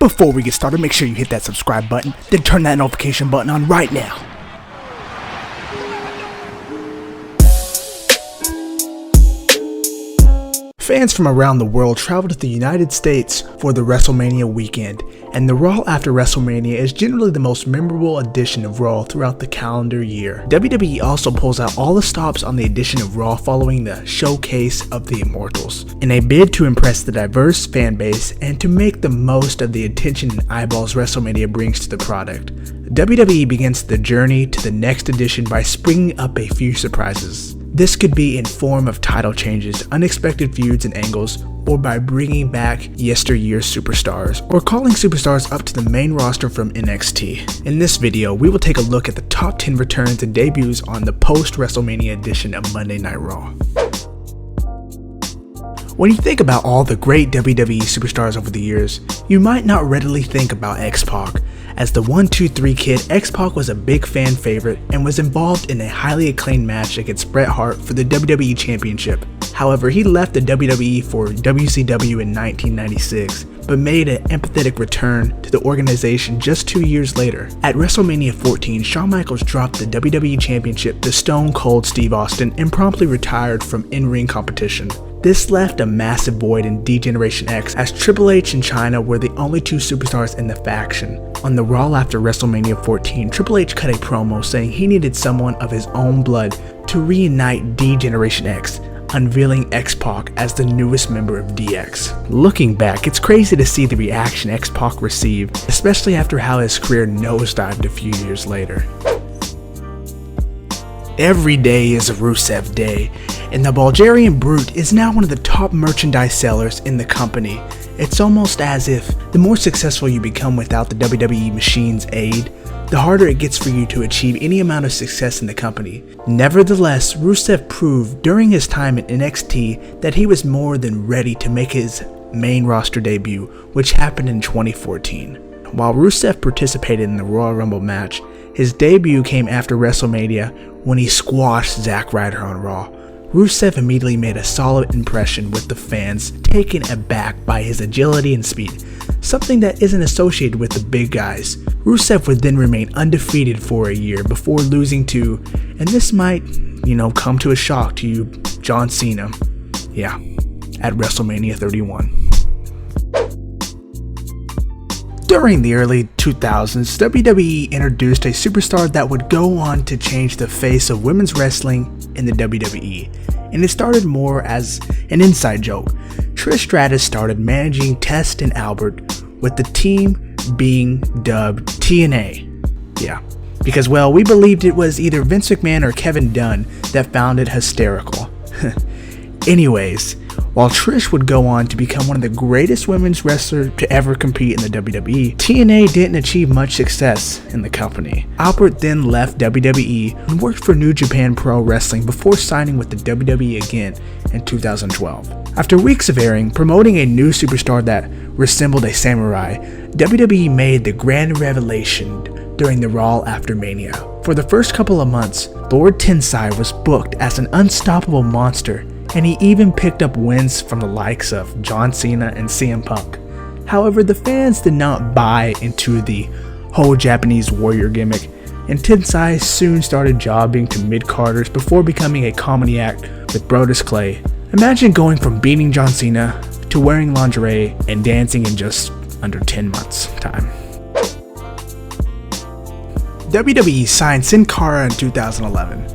Before we get started, make sure you hit that subscribe button, then turn that notification button on right now. Fans from around the world travel to the United States for the WrestleMania weekend, and the Raw after WrestleMania is generally the most memorable edition of Raw throughout the calendar year. WWE also pulls out all the stops on the edition of Raw following the showcase of the Immortals, in a bid to impress the diverse fan base and to make the most of the attention and eyeballs WrestleMania brings to the product. WWE begins the journey to the next edition by springing up a few surprises. This could be in form of title changes, unexpected feuds and angles, or by bringing back yesteryear superstars, or calling superstars up to the main roster from NXT. In this video, we will take a look at the top 10 returns and debuts on the post-WrestleMania edition of Monday Night Raw. When you think about all the great WWE superstars over the years, you might not readily think about XPac. As the 1-2-3 kid, XPac was a big fan favorite and was involved in a highly acclaimed match against Bret Hart for the WWE Championship. However, he left the WWE for WCW in 1996, but made an empathetic return to the organization just 2 years later. At WrestleMania 14, Shawn Michaels dropped the WWE Championship to Stone Cold Steve Austin and promptly retired from in-ring competition. This left a massive void in D-Generation X, as Triple H and Chyna were the only two superstars in the faction. On the Raw after WrestleMania 14, Triple H cut a promo saying he needed someone of his own blood to reunite D-Generation X, unveiling X-Pac as the newest member of DX. Looking back, it's crazy to see the reaction X-Pac received, especially after how his career nosedived a few years later. Every day is a Rusev day, and the Bulgarian Brute is now one of the top merchandise sellers in the company. It's almost as if the more successful you become without the WWE machine's aid, the harder it gets for you to achieve any amount of success in the company. Nevertheless, Rusev proved during his time in NXT that he was more than ready to make his main roster debut, which happened in 2014. While Rusev participated in the Royal Rumble match, his debut came after WrestleMania when he squashed Zack Ryder on Raw. Rusev immediately made a solid impression with the fans, taken aback by his agility and speed, something that isn't associated with the big guys. Rusev would then remain undefeated for a year before losing to, and this might, come to a shock to you, John Cena. Yeah, at WrestleMania 31. During the early 2000s, WWE introduced a superstar that would go on to change the face of women's wrestling in the WWE, and it started more as an inside joke. Trish Stratus started managing Test and Albert, with the team being dubbed TNA. Yeah, because we believed it was either Vince McMahon or Kevin Dunn that found it hysterical. Anyways, while Trish would go on to become one of the greatest women's wrestlers to ever compete in the WWE, TNA didn't achieve much success in the company. Albert then left WWE and worked for New Japan Pro Wrestling before signing with the WWE again in 2012. After weeks of airing, promoting a new superstar that resembled a samurai, WWE made the grand revelation during the Raw after Mania. For the first couple of months, Lord Tensai was booked as an unstoppable monster, and he even picked up wins from the likes of John Cena and CM Punk. However, the fans did not buy into the whole Japanese warrior gimmick, and Tensai soon started jobbing to mid-carders before becoming a comedy act with Brodus Clay. Imagine going from beating John Cena to wearing lingerie and dancing in just under 10 months' time. WWE signed Sin Cara in 2011.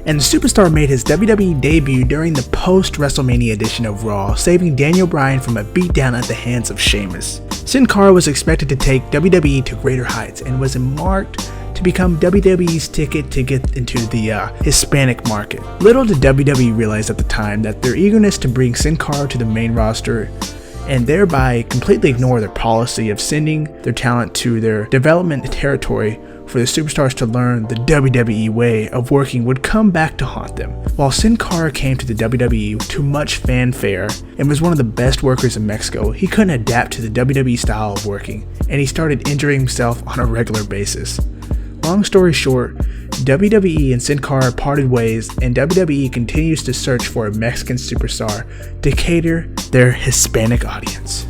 And the superstar made his WWE debut during the post-WrestleMania edition of Raw, saving Daniel Bryan from a beatdown at the hands of Sheamus. Sin Cara was expected to take WWE to greater heights and was marked to become WWE's ticket to get into the Hispanic market. Little did WWE realize at the time that their eagerness to bring Sin Cara to the main roster and thereby completely ignore their policy of sending their talent to their development territory for the superstars to learn the WWE way of working would come back to haunt them. While Sin Cara came to the WWE to much fanfare and was one of the best workers in Mexico, he couldn't adapt to the WWE style of working, and he started injuring himself on a regular basis. Long story short, WWE and Sin Cara parted ways, and WWE continues to search for a Mexican superstar to cater their Hispanic audience.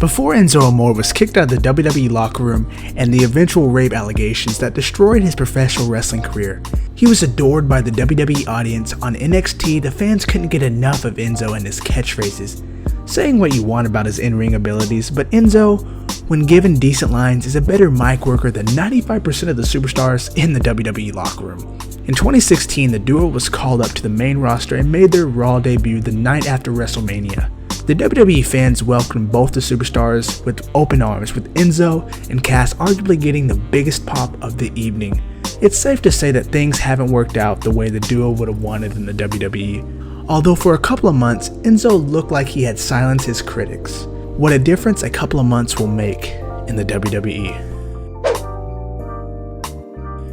Before Enzo Amore was kicked out of the WWE locker room and the eventual rape allegations that destroyed his professional wrestling career, he was adored by the WWE audience. On NXT, the fans couldn't get enough of Enzo and his catchphrases, saying what you want about his in-ring abilities, but Enzo, when given decent lines, is a better mic worker than 95% of the superstars in the WWE locker room. In 2016, the duo was called up to the main roster and made their Raw debut the night after WrestleMania. The WWE fans welcomed both the superstars with open arms, with Enzo and Cass arguably getting the biggest pop of the evening. It's safe to say that things haven't worked out the way the duo would have wanted in the WWE. Although for a couple of months, Enzo looked like he had silenced his critics. What a difference a couple of months will make in the WWE.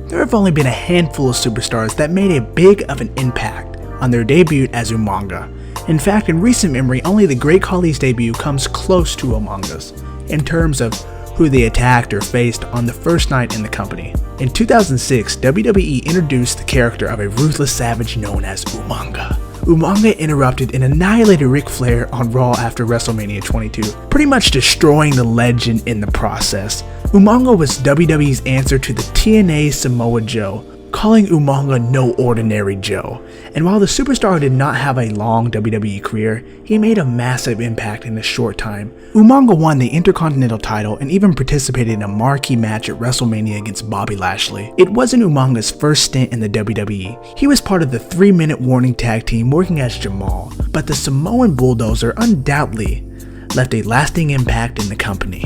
There have only been a handful of superstars that made a big of an impact on their debut as Umaga. In fact, in recent memory, only the Great Khali's debut comes close to Umanga's in terms of who they attacked or faced on the first night in the company. In 2006, WWE introduced the character of a ruthless savage known as Umaga. Umaga interrupted and annihilated Ric Flair on Raw after WrestleMania 22, pretty much destroying the legend in the process. Umaga was WWE's answer to the TNA Samoa Joe, calling Umaga no ordinary Joe. And while the superstar did not have a long WWE career, he made a massive impact in a short time. Umaga won the Intercontinental title and even participated in a marquee match at WrestleMania against Bobby Lashley. It wasn't Umaga's first stint in the WWE. He was part of the 3-minute warning tag team working as Jamal, but the Samoan Bulldozer undoubtedly left a lasting impact in the company.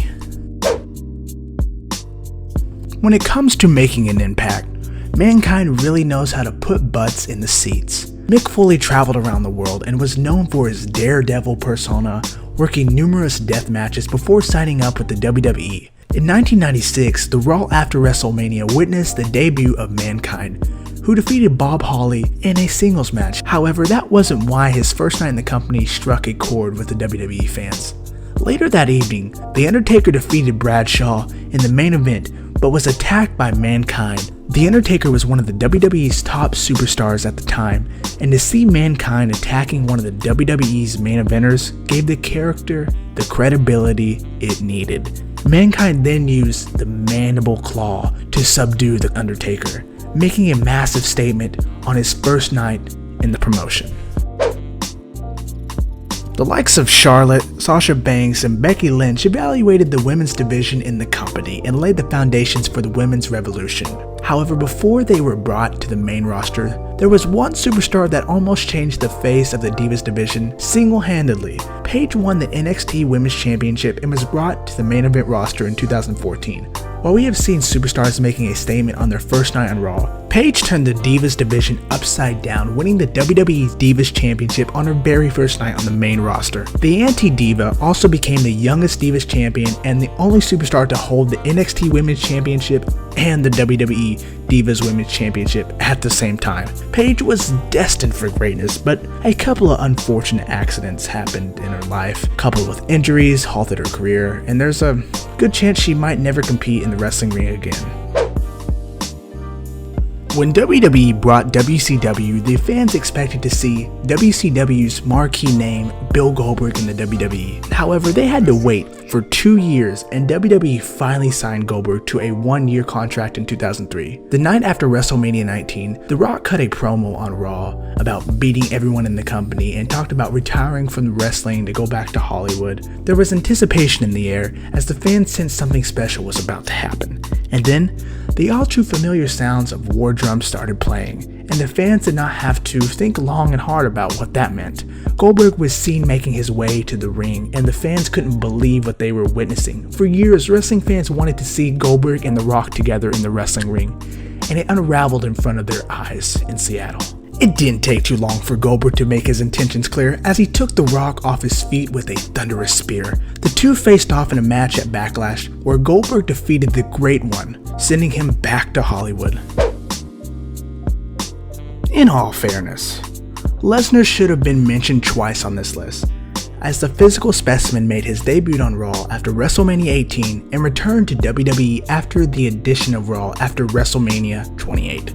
When it comes to making an impact, Mankind really knows how to put butts in the seats. Mick Foley traveled around the world and was known for his daredevil persona, working numerous death matches before signing up with the WWE. In 1996, the Raw after WrestleMania witnessed the debut of Mankind, who defeated Bob Holly in a singles match. However, that wasn't why his first night in the company struck a chord with the WWE fans. Later that evening, The Undertaker defeated Bradshaw in the main event, but was attacked by Mankind. The Undertaker was one of the WWE's top superstars at the time, and to see Mankind attacking one of the WWE's main eventers gave the character the credibility it needed. Mankind then used the Mandible Claw to subdue The Undertaker, making a massive statement on his first night in the promotion. The likes of Charlotte, Sasha Banks, and Becky Lynch evaluated the women's division in the company and laid the foundations for the women's revolution. However, before they were brought to the main roster, there was one superstar that almost changed the face of the Divas division single-handedly. Paige won the NXT Women's Championship and was brought to the main event roster in 2014. While we have seen superstars making a statement on their first night on Raw, Paige turned the Divas division upside down, winning the WWE's Divas Championship on her very first night on the main roster. The Anti-Diva also became the youngest Divas champion and the only superstar to hold the NXT Women's Championship and the WWE Divas Women's Championship at the same time. Paige was destined for greatness, but a couple of unfortunate accidents happened in her life, coupled with injuries, halted her career, and there's a good chance she might never compete in the wrestling ring again. When WWE brought WCW, the fans expected to see WCW's marquee name, Bill Goldberg, in the WWE. However, they had to wait for 2 years, and WWE finally signed Goldberg to a 1-year contract in 2003. The night after WrestleMania 19, The Rock cut a promo on Raw about beating everyone in the company and talked about retiring from wrestling to go back to Hollywood. There was anticipation in the air as the fans sensed something special was about to happen. And then, the all too familiar sounds of war drums started playing, and the fans did not have to think long and hard about what that meant. Goldberg was seen making his way to the ring, and the fans couldn't believe what they were witnessing. For years, wrestling fans wanted to see Goldberg and The Rock together in the wrestling ring, and it unraveled in front of their eyes in Seattle. It didn't take too long for Goldberg to make his intentions clear as he took The Rock off his feet with a thunderous spear. The two faced off in a match at Backlash where Goldberg defeated the Great One, sending him back to Hollywood. In all fairness, Lesnar should have been mentioned twice on this list, as the physical specimen made his debut on Raw after WrestleMania 18 and returned to WWE after the addition of Raw after WrestleMania 28,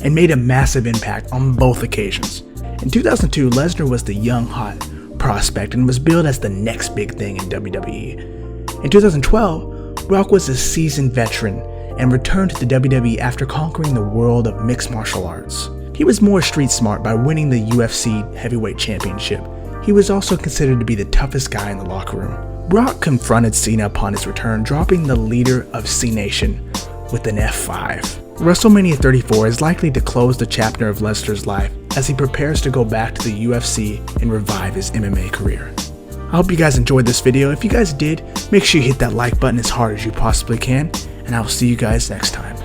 and made a massive impact on both occasions. In 2002, Lesnar was the young hot prospect and was billed as the next big thing in WWE. In 2012, Brock was a seasoned veteran and returned to the WWE after conquering the world of mixed martial arts. He was more street smart by winning the UFC Heavyweight Championship. He was also considered to be the toughest guy in the locker room. Brock confronted Cena upon his return, dropping the leader of C Nation with an F5. WrestleMania 34 is likely to close the chapter of Lesnar's life as he prepares to go back to the UFC and revive his MMA career. I hope you guys enjoyed this video. If you guys did, make sure you hit that like button as hard as you possibly can, and I will see you guys next time.